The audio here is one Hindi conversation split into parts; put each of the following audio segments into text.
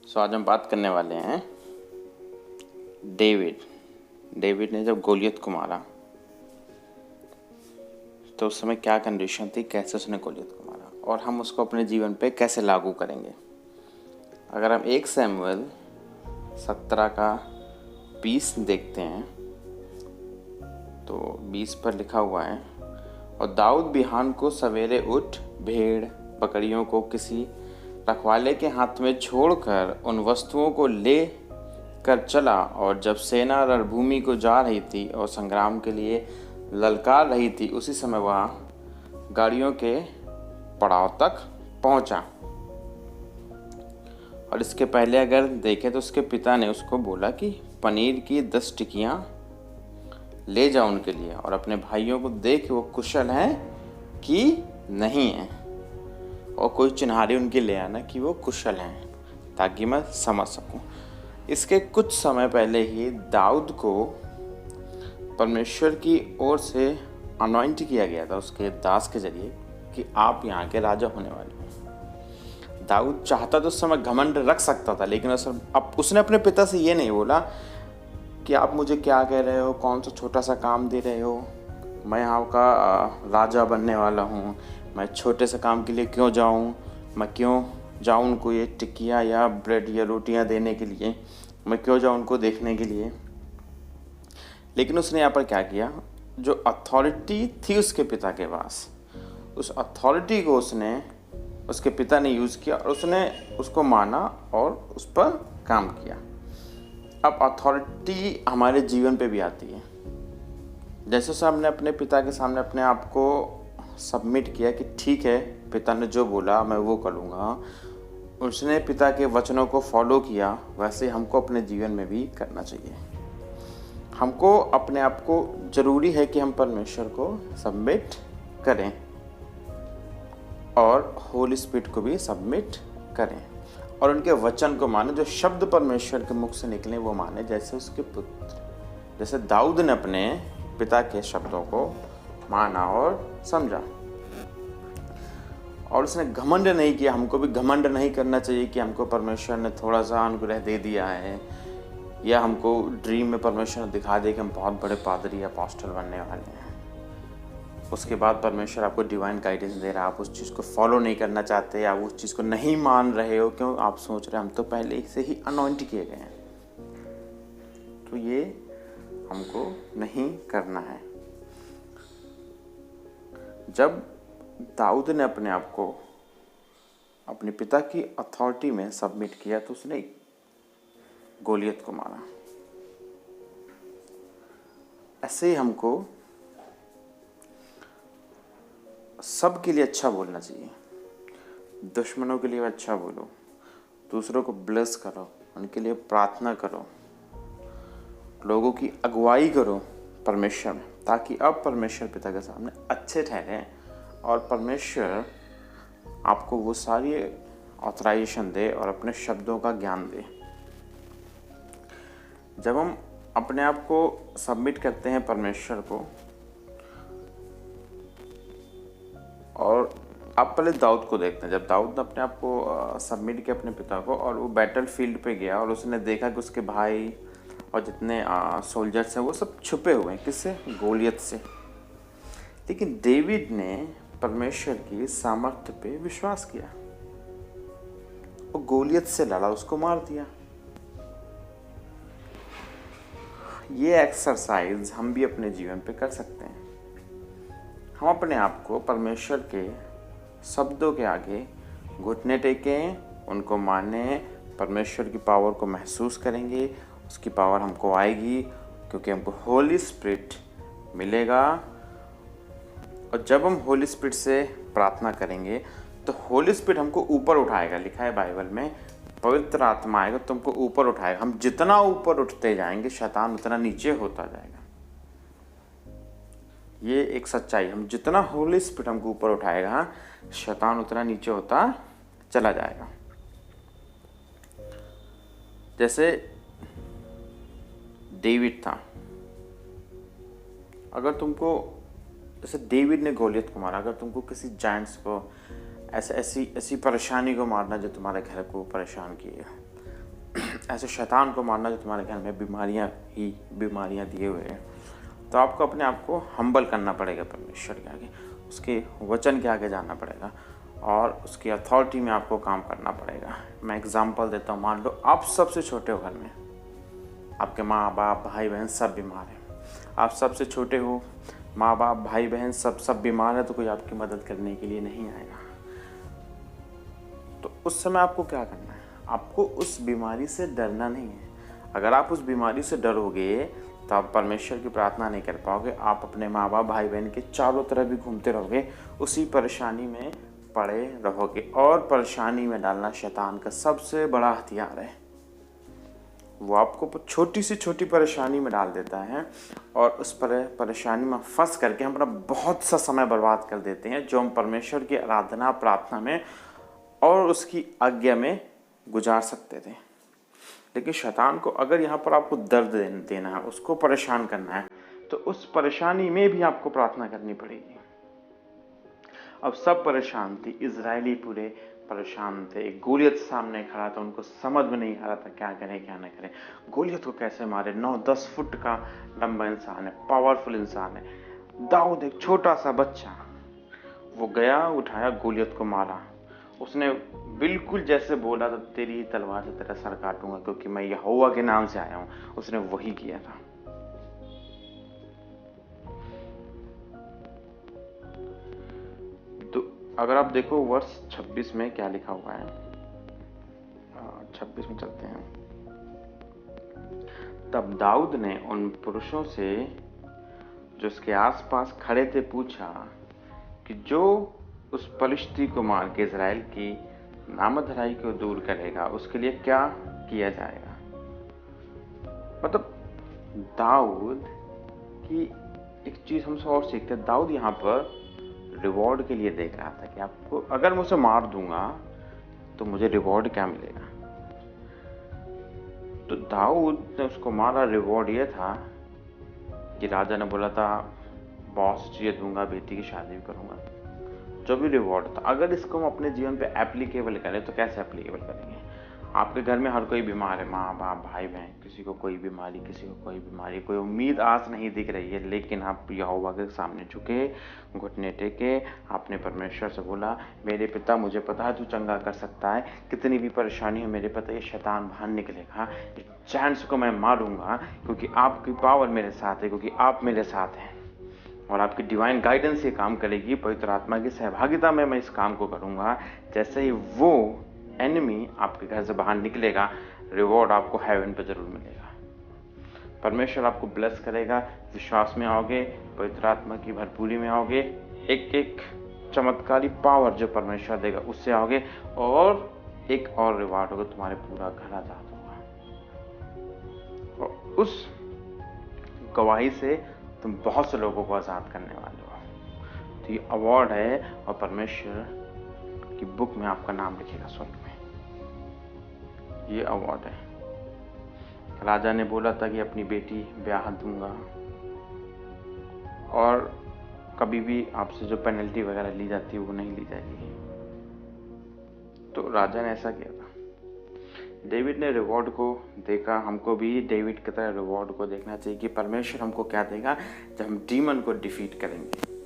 आज हम बात करने वाले हैं डेविड ने जब गोलियत को मारा तो उस समय क्या कंडीशन थी, कैसे उसने गोलियत को मारा और हम उसको अपने जीवन पे कैसे लागू करेंगे। अगर हम 1 शमूएल 17 का 20 देखते हैं तो 20 पर लिखा हुआ है, और दाऊद बिहान को सवेरे उठ भेड़ बकरियों को किसी रखवाले के हाथ में छोड़कर उन वस्तुओं को ले कर चला, और जब सेना रणभूमि को जा रही थी और संग्राम के लिए ललकार रही थी, उसी समय वह गाड़ियों के पड़ाव तक पहुंचा। और इसके पहले अगर देखें तो उसके पिता ने उसको बोला कि पनीर की 10 टिक्कियाँ ले जाओ उनके लिए, और अपने भाइयों को देख वो कुशल हैं कि नहीं हैं, और कोई चिन्हारी उनके ले आना कि वो कुशल हैं, ताकि मैं समझ सकूं। इसके कुछ समय पहले ही दाऊद को परमेश्वर की ओर से अनॉइंट किया गया था उसके दास के जरिए कि आप यहाँ के राजा होने वाले हैं। दाऊद चाहता तो उस समय घमंड रख सकता था, लेकिन अब उसने अपने पिता से ये नहीं बोला कि आप मुझे क्या कह रहे हो, कौन सा छोटा सा काम दे रहे हो, मैं यहाँ का राजा बनने वाला हूँ, मैं छोटे से काम के लिए क्यों जाऊँ, मैं क्यों जाऊँ उनको ये टिक्कियाँ या ब्रेड या रोटियाँ देने के लिए, मैं क्यों जाऊँ उनको देखने के लिए। लेकिन उसने यहाँ पर क्या किया, जो अथॉरिटी थी उसके पिता के पास, उस अथॉरिटी को उसके पिता ने यूज़ किया और उसने उसको माना और उस पर काम किया। अब अथॉरिटी हमारे जीवन पे भी आती है। जैसे हमने अपने पिता के सामने अपने आप को सबमिट किया कि ठीक है, पिता ने जो बोला मैं वो करूँगा, उसने पिता के वचनों को फॉलो किया, वैसे हमको अपने जीवन में भी करना चाहिए। हमको अपने आप को ज़रूरी है कि हम परमेश्वर को सबमिट करें और होली स्पिरिट को भी सबमिट करें और उनके वचन को माने, जो शब्द परमेश्वर के मुख से निकले वो माने। जैसे उसके पुत्र, जैसे दाऊद ने अपने पिता के शब्दों को माना और समझा, और उसने घमंड नहीं किया। हमको भी घमंड नहीं करना चाहिए कि हमको परमेश्वर ने थोड़ा सा अनुग्रह दे दिया है, या हमको ड्रीम में परमेश्वर ने दिखा दे कि हम बहुत बड़े पादरी या पास्टर बनने वाले हैं। उसके बाद परमेश्वर आपको डिवाइन गाइडेंस दे रहा है, आप उस चीज़ को फॉलो नहीं करना चाहते, आप उस चीज़ को नहीं मान रहे हो, क्यों? आप सोच रहे हैं हम तो पहले से ही अनॉइंट किए गए हैं। तो ये हमको नहीं करना है। जब दाऊद ने अपने आप को अपने पिता की अथॉरिटी में सबमिट किया तो उसने गोलियत को मारा। ऐसे ही हमको सबके लिए अच्छा बोलना चाहिए। दुश्मनों के लिए अच्छा बोलो, दूसरों को ब्लेस करो, उनके लिए प्रार्थना करो, लोगों की अगुवाई करो परमेश्वर में, ताकि अब परमेश्वर पिता के सामने अच्छे ठहरे और परमेश्वर आपको वो सारी ऑथराइजेशन दे और अपने शब्दों का ज्ञान दे। जब हम अपने आप को सबमिट करते हैं परमेश्वर को, और आप पहले दाऊद को देखते हैं। जब दाऊद ने अपने आप को सबमिट किया अपने पिता को, और वो बैटल फील्ड पे गया और उसने देखा कि उसके भाई और जितने सोल्जर्स हैं वो सब छुपे हुए हैं, किससे? गोलियत से। लेकिन डेविड ने परमेश्वर की सामर्थ्य पे विश्वास किया, वो गोलियत से लड़ा, उसको मार दिया। ये एक्सरसाइज हम भी अपने जीवन पे कर सकते हैं। हम अपने आप को परमेश्वर के शब्दों के आगे घुटने टेकें, उनको माने, परमेश्वर की पावर को महसूस करेंगे, उसकी पावर हमको आएगी क्योंकि हमको होली स्पिरिट मिलेगा। और जब हम होली स्पिरिट से प्रार्थना करेंगे तो होली स्पिरिट हमको ऊपर उठाएगा। लिखा है बाइबल में, पवित्र आत्मा आएगा तुमको ऊपर उठाएगा। हम जितना ऊपर उठते जाएंगे शैतान उतना नीचे होता जाएगा। ये एक सच्चाई, हम जितना होली स्पिरिट हमको ऊपर उठाएगा शैतान उतना नीचे होता चला जाएगा। जैसे डेविड था, अगर तुमको, जैसे डेविड ने गोलियत को मारा, अगर तुमको किसी जायंट्स को ऐसी परेशानी को मारना जो तुम्हारे घर को परेशान किए, ऐसे शैतान को मारना जो तुम्हारे घर में बीमारियां दिए हुए हैं। तो आपको अपने आप को हम्बल करना पड़ेगा परमेश्वर के आगे, उसके वचन के आगे जाना पड़ेगा और उसकी अथॉरिटी में आपको काम करना पड़ेगा। मैं एग्जांपल देता हूँ, मान लो आप सबसे छोटे हो घर में, आपके माँ बाप भाई बहन सब बीमार हैं, आप सबसे छोटे हो, माँ बाप भाई बहन सब बीमार है, तो कोई आपकी मदद करने के लिए नहीं आएगा। तो उस समय आपको क्या करना है? आपको उस बीमारी से डरना नहीं है। अगर आप उस बीमारी से डरोगे तो आप परमेश्वर की प्रार्थना नहीं कर पाओगे। आप अपने माँ बाप भाई बहन के चारों तरफ भी घूमते रहोगे, उसी परेशानी में पड़े रहोगे। और परेशानी में डालना शैतान का सबसे बड़ा हथियार है। वो आपको छोटी से छोटी परेशानी में डाल देता है और उस परेशानी में फंस करके हम अपना बहुत सा समय बर्बाद कर देते हैं, जो हम परमेश्वर की आराधना प्रार्थना में और उसकी आज्ञा में गुजार सकते थे। लेकिन शैतान को अगर यहाँ पर आपको दर्द देना है, उसको परेशान करना है, तो उस परेशानी में भी आपको प्रार्थना करनी पड़ेगी। अब सब परेशान थे, इजरायली पूरे परेशान थे। गोलियत सामने खड़ा था, उनको समझ में नहीं आ रहा था क्या करें क्या न करें। गोलियत को कैसे मारे? 9-10 फुट का लंबा इंसान है, पावरफुल इंसान है। दाऊद एक छोटा सा बच्चा, वो गया, उठाया, गोलियत को मारा। उसने बिल्कुल जैसे बोला था, तेरी तलवार से तेरा सर काटूंगा क्योंकि मैं यहोवा के नाम से आया हूं, उसने वही किया था। तो अगर आप देखो वर्ष 26 में क्या लिखा हुआ है, 26 में चलते हैं। तब दाऊद ने उन पुरुषों से जो उसके आसपास खड़े थे पूछा कि जो उस पलिश्ती को मार के इजराइल की नामधराई को दूर करेगा, उसके लिए क्या किया जाएगा? मतलब दाऊद की एक चीज हम और सीखते हैं। दाऊद यहाँ पर रिवॉर्ड के लिए देख रहा था कि आपको अगर मैं उसे मार दूंगा तो मुझे रिवॉर्ड क्या मिलेगा। तो दाऊद ने उसको मारा, रिवॉर्ड ये था कि राजा ने बोला था बॉस चाहिए दूंगा, बेटी की शादी भी करूंगा, जो भी रिवॉर्ड था। अगर इसको हम अपने जीवन पे एप्लीकेबल करें तो कैसे एप्लीकेबल करेंगे? आपके घर में हर कोई बीमार है, माँ बाप भाई बहन, किसी को कोई बीमारी, किसी को कोई बीमारी, कोई उम्मीद आस नहीं दिख रही है, लेकिन आप यहोवा के सामने झुके, घुटने टेके, आपने परमेश्वर से बोला, मेरे पिता मुझे पता है तू चंगा कर सकता है, कितनी भी परेशानी हो मेरे पता ये शैतान बाहर निकलेगा, जैंट्स को मैं मारूंगा क्योंकि आपकी पावर मेरे साथ है, क्योंकि आप मेरे साथ हैं और आपकी डिवाइन गाइडेंस ये काम करेगी, पवित्र आत्मा की सहभागिता में मैं इस काम को करूंगा। जैसे ही वो एनिमी आपके घर से बाहर निकलेगा, रिवॉर्ड आपको हेवन पे जरूर मिलेगा। परमेश्वर आपको ब्लेस करेगा, विश्वास में आओगे, पवित्र आत्मा की भरपूरी में आओगे, एक एक चमत्कारी पावर जो परमेश्वर देगा उससे आओगे और एक और रिवॉर्ड होगा, तुम्हारे पूरा घर आजाद होगा और उस गवाही से तुम बहुत से लोगों को आजाद करने वाले हो। तो ये अवार्ड है और परमेश्वर की बुक में आपका नाम लिखेगा स्वर्ग में। ये अवार्ड है। राजा ने बोला था कि अपनी बेटी ब्याह दूंगा और कभी भी आपसे जो पेनल्टी वगैरह ली जाती है वो नहीं ली जाएगी। तो राजा ने ऐसा किया था। डेविड ने रिवॉर्ड को देखा। हमको भी डेविड की तरह रिवॉर्ड को देखना चाहिए कि परमेश्वर हमको क्या देगा जब हम डीमन को डिफीट करेंगे।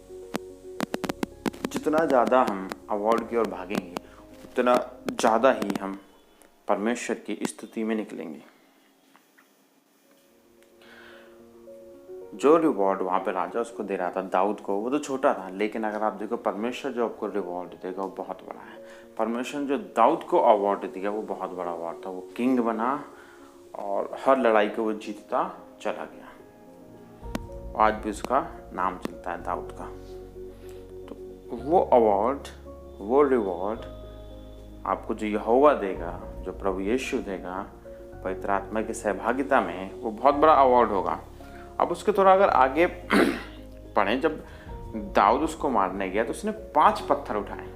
जितना ज़्यादा हम अवार्ड की ओर भागेंगे उतना ज़्यादा ही हम परमेश्वर की स्तुति में निकलेंगे। जो रिवॉर्ड वहाँ पे राजा उसको दे रहा था दाऊद को, वो तो छोटा था, लेकिन अगर आप देखो परमेश्वर जो आपको रिवॉर्ड देगा वो बहुत बड़ा है। परमेश्वर जो दाऊद को अवार्ड दिया वो बहुत बड़ा अवार्ड था। वो किंग बना और हर लड़ाई को वो जीतता चला गया। आज भी उसका नाम चलता है दाऊद का। तो वो अवार्ड, वो रिवॉर्ड आपको जो यहोवा देगा, जो प्रभु यीशु देगा पवित्र आत्मा की सहभागिता में, वो बहुत बड़ा अवार्ड होगा। अब उसके थोड़ा अगर आगे पढ़ें, जब दाऊद उसको मारने गया तो उसने 5 पत्थर उठाए।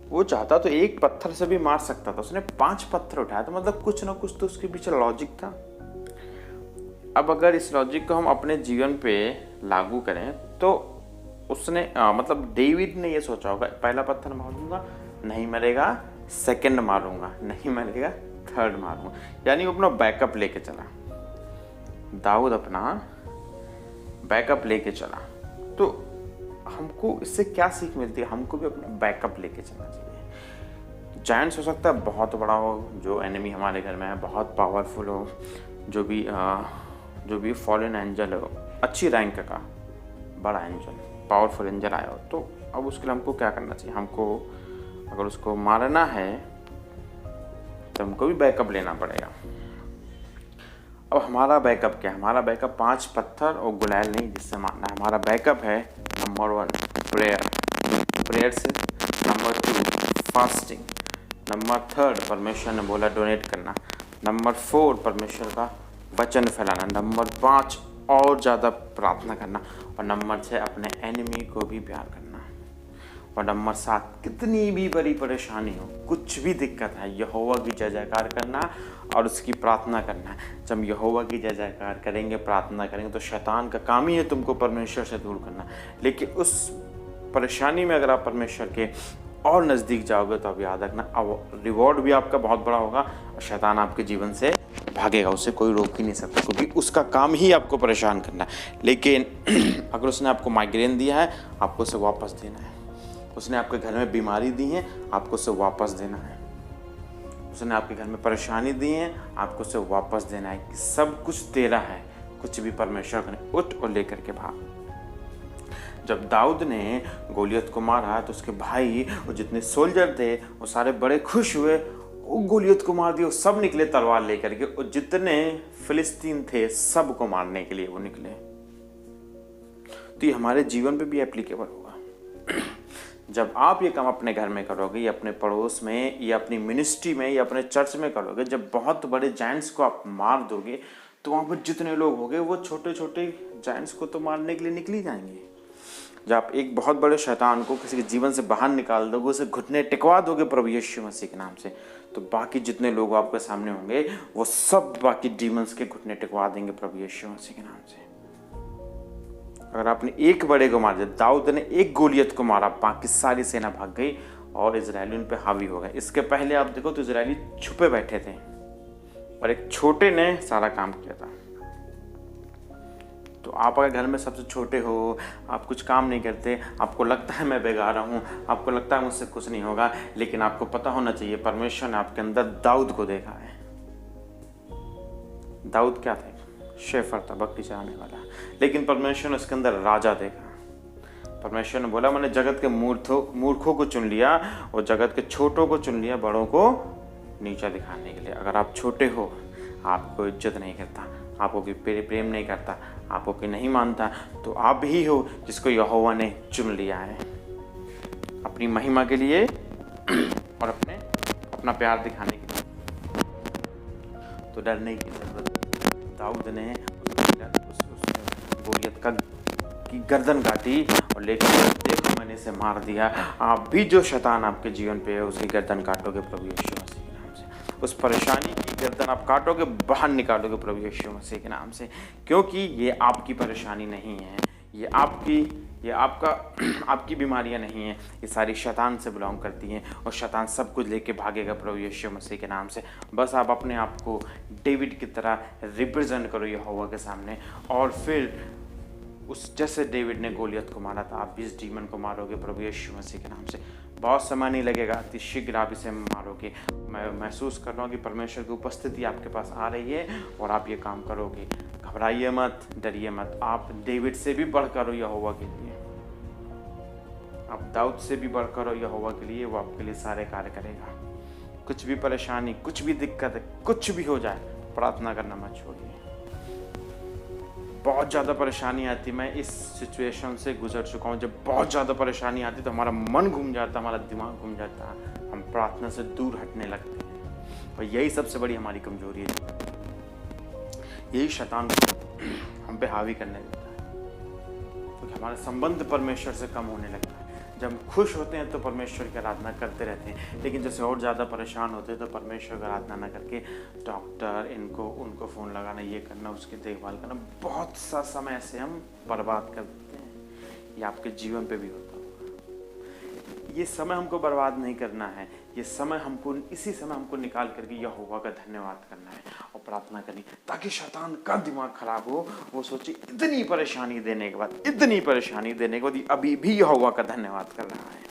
वो चाहता तो एक पत्थर से भी मार सकता था, उसने 5 पत्थर उठाया। तो मतलब कुछ ना कुछ तो उसके पीछे लॉजिक था। अब अगर इस लॉजिक को हम अपने जीवन पे लागू करें तो उसने मतलब डेविड ने ये सोचा होगा पहला पत्थर मार दूंगा नहीं मरेगा, सेकंड मारूंगा, नहीं मिलेगा थर्ड मारूंगा। यानी वो अपना बैकअप लेके चला, दाऊद अपना बैकअप लेके चला। तो हमको इससे क्या सीख मिलती है? हमको भी अपना बैकअप लेके चलना चाहिए। जायंट्स हो सकता है बहुत बड़ा हो, जो एनिमी हमारे घर में है बहुत पावरफुल हो, जो भी फॉलन एंजल हो, अच्छी रैंक का बड़ा एंजल, पावरफुल एंजल आया हो, तो अब उसके लिए हमको क्या करना चाहिए? हमको अगर उसको मारना है तो हमको भी बैकअप लेना पड़ेगा। अब हमारा बैकअप क्या है? हमारा बैकअप 5 पत्थर और गुलाल नहीं जिससे मारना है। हमारा बैकअप है नंबर 1 प्रेयर से, नंबर 2 फास्टिंग, नंबर 3 परमेश्वर ने बोला डोनेट करना, नंबर 4 परमेश्वर का वचन फैलाना, नंबर 5 और ज़्यादा प्रार्थना करना, और नंबर 6 अपने एनिमी को भी प्यार करना, और नंबर 7 कितनी भी बड़ी परेशानी हो, कुछ भी दिक्कत है, यहोवा की जय जयकार करना और उसकी प्रार्थना करना। जब यहोवा की जय जयकार करेंगे, प्रार्थना करेंगे, तो शैतान का काम ही है तुमको परमेश्वर से दूर करना। लेकिन उस परेशानी में अगर आप परमेश्वर के और नज़दीक जाओगे तो अब याद रखना, अब रिवॉर्ड भी आपका बहुत बड़ा होगा और शैतान आपके जीवन से भागेगा, उसे कोई रोक ही नहीं सकता, क्योंकि उसका काम ही आपको परेशान करना है। लेकिन अगर उसने आपको माइग्रेन दिया है, आपको उसे वापस देना है। उसने आपके घर में बीमारी दी है, आपको उसे वापस देना है। उसने आपके घर में परेशानी दी है, आपको उसे वापस देना है कि सब कुछ तेरा है, कुछ भी परमेश्वर का नहीं। उठ और लेकर के भाग। जब दाऊद ने गोलियत को मारा तो उसके भाई और जितने सोल्जर थे वो सारे बड़े खुश हुए, वो गोलियत को मार दिया, सब निकले तलवार लेकर के, और जितने फिलिस्तीन थे सबको मारने के लिए वो निकले। तो ये हमारे जीवन पे भी एप्लीकेबल होगा। जब आप ये काम अपने घर में करोगे, या अपने पड़ोस में, या अपनी मिनिस्ट्री में, या अपने चर्च में करोगे, जब बहुत बड़े जायंट्स को आप मार दोगे, तो वहाँ पर जितने लोग होंगे वो छोटे छोटे जायंट्स को तो मारने के लिए निकल ही जाएंगे। जब आप एक बहुत बड़े शैतान को किसी के जीवन से बाहर निकाल दोगे, उसे घुटने टिकवा दोगे प्रभु यीशु मसीह के नाम से, तो बाकी जितने लोग आपके सामने होंगे वो सब बाकी डीमंस के घुटने टिकवा देंगे प्रभु यीशु मसीह के नाम से। अगर आपने एक बड़े को मार दिया, दाऊद ने एक गोलियत को मारा, बाकी सारी सेना भाग गई और इजरायली उन पे हावी हो गए। इसके पहले आप देखो तो इजरायली छुपे बैठे थे और एक छोटे ने सारा काम किया था। तो आप अगर घर में सबसे छोटे हो, आप कुछ काम नहीं करते, आपको लगता है मैं बेगारा हूँ, आपको लगता है मुझसे कुछ नहीं होगा, लेकिन आपको पता होना चाहिए परमेश्वर ने आपके अंदर दाऊद को देखा है। दाऊद क्या थे? शेफर था, बकरी चराने वाला, लेकिन परमेश्वर ने उसके अंदर राजा देखा। परमेश्वर ने बोला मैंने जगत के मूर्खों को चुन लिया और जगत के छोटों को चुन लिया, बड़ों को नीचा दिखाने के लिए। अगर आप छोटे हो, आपको इज्जत नहीं करता, आपको कोई प्रेम नहीं करता, आपको कोई नहीं मानता, तो आप ही हो जिसको यहोवा ने चुन लिया है अपनी महिमा के लिए और अपना प्यार दिखाने के लिए। तो डरने की जरूरत। दाऊद ने उस गोलियत की गर्दन काटी और लेकर देखो मैंने इसे मार दिया। आप भी जो शैतान आपके जीवन पे है उसकी गर्दन काटोगे प्रभु यीशु मसीह के नाम से। उस परेशानी की गर्दन आप काटोगे, बाहर निकालोगे प्रभु यीशु मसीह के नाम से, क्योंकि ये आपकी परेशानी नहीं है, ये आपकी बीमारियां नहीं है, ये सारी शैतान से बिलोंग करती हैं और शैतान सब कुछ लेके भागेगा प्रभु यीशु मसीह के नाम से। बस आप अपने आप को डेविड की तरह रिप्रेजेंट करो यहोवा के सामने, और फिर उस जैसे डेविड ने गोलियत को मारा था, आप भी इस डीमन को मारोगे प्रभु यीशु मसीह के नाम से। बहुत समय नहीं लगेगा, अति शीघ्र आप इसे मारोगे। मैं महसूस कर रहा हूँ कि परमेश्वर की उपस्थिति आपके पास आ रही है और आप ये काम करोगे। घबराइए मत, डरिए मत। आप डेविड से भी बढ़कर हो यहोवा के लिए, आप दाऊद से भी बढ़कर हो यहोवा के लिए। वो आपके लिए सारे कार्य करेगा। कुछ भी परेशानी, कुछ भी दिक्कत, कुछ भी हो जाए, प्रार्थना करना मत छोड़िए। बहुत ज़्यादा परेशानी आती, मैं इस सिचुएशन से गुजर चुका हूँ। जब बहुत ज़्यादा परेशानी आती तो हमारा मन घूम जाता, हमारा दिमाग घूम जाता, हम प्रार्थना से दूर हटने लगते हैं, और यही सबसे बड़ी हमारी कमजोरी है। यही शैतान हम पे हावी करने लगता है, क्योंकि हमारा संबंध परमेश्वर से कम होने लगता है। जब हम खुश होते हैं तो परमेश्वर की आराधना करते रहते हैं, लेकिन जैसे और ज़्यादा परेशान होते हैं तो परमेश्वर की आराधना ना करके डॉक्टर उनको फ़ोन लगाना, ये करना, उसकी देखभाल करना, बहुत सा समय ऐसे हम बर्बाद कर देते हैं। ये आपके जीवन पे भी होता होगा। ये समय हमको बर्बाद नहीं करना है, ये समय हमको, इसी समय हमको निकाल करके यहोवा का धन्यवाद करना है और प्रार्थना करनी, ताकि शैतान का दिमाग खराब हो, वो सोचे इतनी परेशानी देने के बाद, इतनी परेशानी देने के बाद अभी भी यहोवा का धन्यवाद कर रहा है,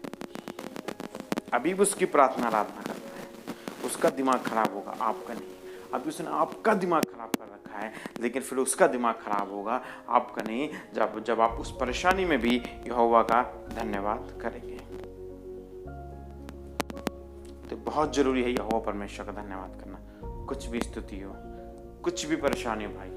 अभी भी उसकी प्रार्थना आराधना कर रहा है। उसका दिमाग खराब होगा, आपका नहीं। अभी उसने आपका दिमाग खराब कर रखा है, लेकिन फिर उसका दिमाग खराब होगा, आपका नहीं, जब आप उस परेशानी में भी यहोवा का धन्यवाद करेंगे। तो बहुत जरूरी है यहोवा परमेश्वर का धन्यवाद करना। कुछ भी स्थिति हो, कुछ भी परेशानी हो, भाई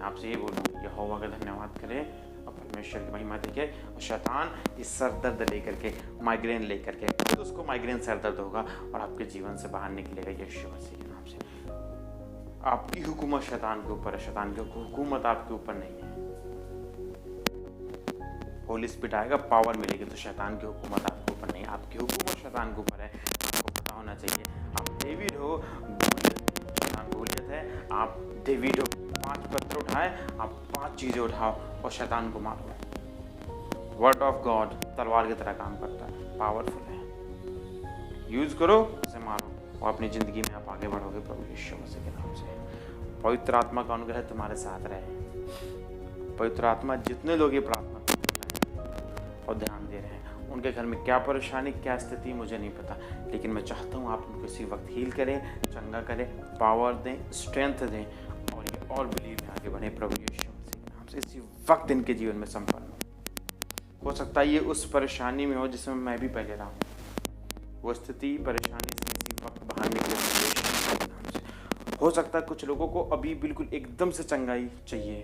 आपसे ये बोलूँ, यहोवा का धन्यवाद करें और परमेश्वर की महिमा देखे। और शैतान इस सर दर्द लेकर के, माइग्रेन लेकर के, खुद उसको माइग्रेन सर दर्द होगा और आपके जीवन से बाहर निकलेगा यीशु मसीह के नाम से। आपकी हुकूमत शैतान के ऊपर है, शैतान की हुकूमत आपके ऊपर नहीं है। होली स्पिरिट आएगा, पावर मिलेगी, तो शैतान की हुकूमत आपके ऊपर नहीं, आपकी हुकूमत शैतान के ऊपर है। आपको पता होना चाहिए, आप डेविड हो, गोलियत है, आप डेविड हो, 5 पत्थर उठाए, आप 5 चीजें उठाओ और शैतान को मारो। वर्ड ऑफ गॉड तलवार की तरह काम करता है, पावरफुल है, यूज करो, उसे मारो और अपनी जिंदगी में आप आगे बढ़ोगे प्रभु यीशु मसीह के नाम से। पवित्र आत्मा का अनुग्रह तुम्हारे साथ रहे। पवित्र आत्मा जितने लोग ये प्रार्थना और ध्यान दे रहे हैं, उनके घर में क्या परेशानी, क्या स्थिति मुझे नहीं पता, लेकिन मैं चाहता हूँ आप उनको इसी वक्त हील करें, चंगा करें, पावर दें, स्ट्रेंथ दें और ये और बिलीव में आगे बढ़े प्रभु यीशु मसीह के नाम से। इसी वक्त इनके जीवन में संपन्न हो सकता है ये उस परेशानी में हो जिसमें मैं भी पहले रहा हूँ, वो स्थिति परेशानी से इसी वक्त बाहर निकले प्रभु यीशु मसीह के नाम से। हो सकता है कुछ लोगों को अभी बिल्कुल एकदम से चंगाई चाहिए,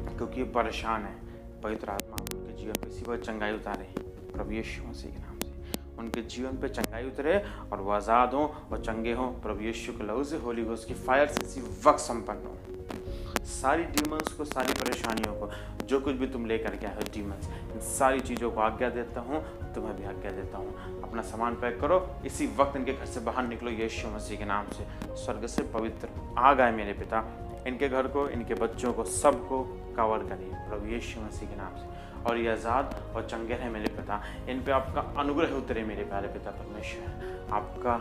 क्योंकि ये परेशान है। पवित्र आत्मा उनके जीवन पे इसी वक्त चंगाई उतारे प्रभु यीशु मसीह के नाम से। उनके जीवन पे चंगाई उतरे और वो आज़ाद हों और चंगे हों प्रभु यीशु के लहू से, होली गोस्ट की फायर से इसी वक्त संपन्न हो। सारी डीमंस को, सारी परेशानियों को, जो कुछ भी तुम लेकर के आए हो डीमंस, इन सारी चीज़ों को आज्ञा देता हूँ, तुम्हें भी आज्ञा देता हूँ। अपना सामान पैक करो, इसी वक्त इनके घर से बाहर निकलो यीशु मसीह के नाम से। स्वर्ग से पवित्र आग आए मेरे पिता, इनके घर को, इनके बच्चों को, सबको कवर करिए प्रभु यीशु मसीह के नाम से। और ये आज़ाद और चंगे रहे मेरे पिता, इन पे आपका अनुग्रह उतरे मेरे प्यारे पिता परमेश्वर। आपका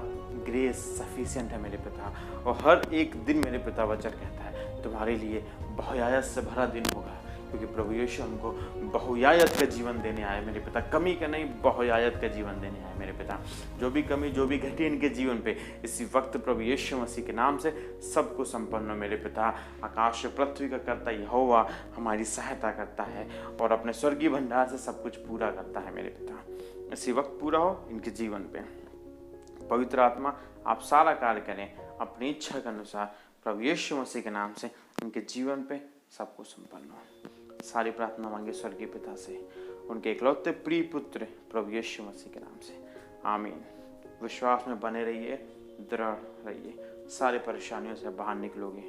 ग्रेस सफिशिएंट है मेरे पिता, और हर एक दिन मेरे पिता वचन कहता है तुम्हारे लिए बहुयायत से भरा दिन होगा, क्योंकि प्रभु यीशु हमको बहुयायत का जीवन देने आए मेरे पिता, कमी का नहीं, बहुयायत का जीवन देने आए मेरे पिता। जो भी कमी, जो भी घटी इनके जीवन पे, इसी वक्त प्रभु यीशु मसीह के नाम से सबको संपन्न हो मेरे पिता। आकाश पृथ्वी का करता यहोवा हमारी सहायता करता है और अपने स्वर्गीय भंडार से सब कुछ पूरा करता है मेरे पिता। इसी वक्त पूरा हो इनके जीवन पे। पवित्र आत्मा आप सारा कार्य करें अपनी इच्छा के अनुसार प्रभु यीशु मसीह के नाम से, इनके जीवन पे सब कुछ संपन्न हो। सारी प्रार्थना मांगे स्वर्गीय पिता से, उनके इकलौते प्रिय पुत्र प्रभु यीशु मसीह के नाम से, आमीन। विश्वास में बने रहिए, दृढ़ रहिए, सारी परेशानियों से बाहर निकलोगे।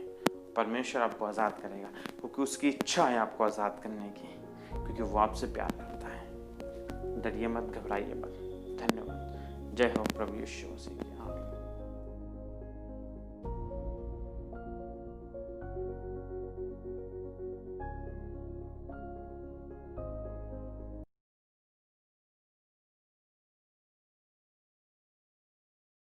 परमेश्वर आपको आज़ाद करेगा, क्योंकि उसकी इच्छा है आपको आज़ाद करने की, क्योंकि वो आपसे प्यार करता है। डरिए मत, घबराइए मत। धन्यवाद। जय हो प्रभु यीशु मसीह।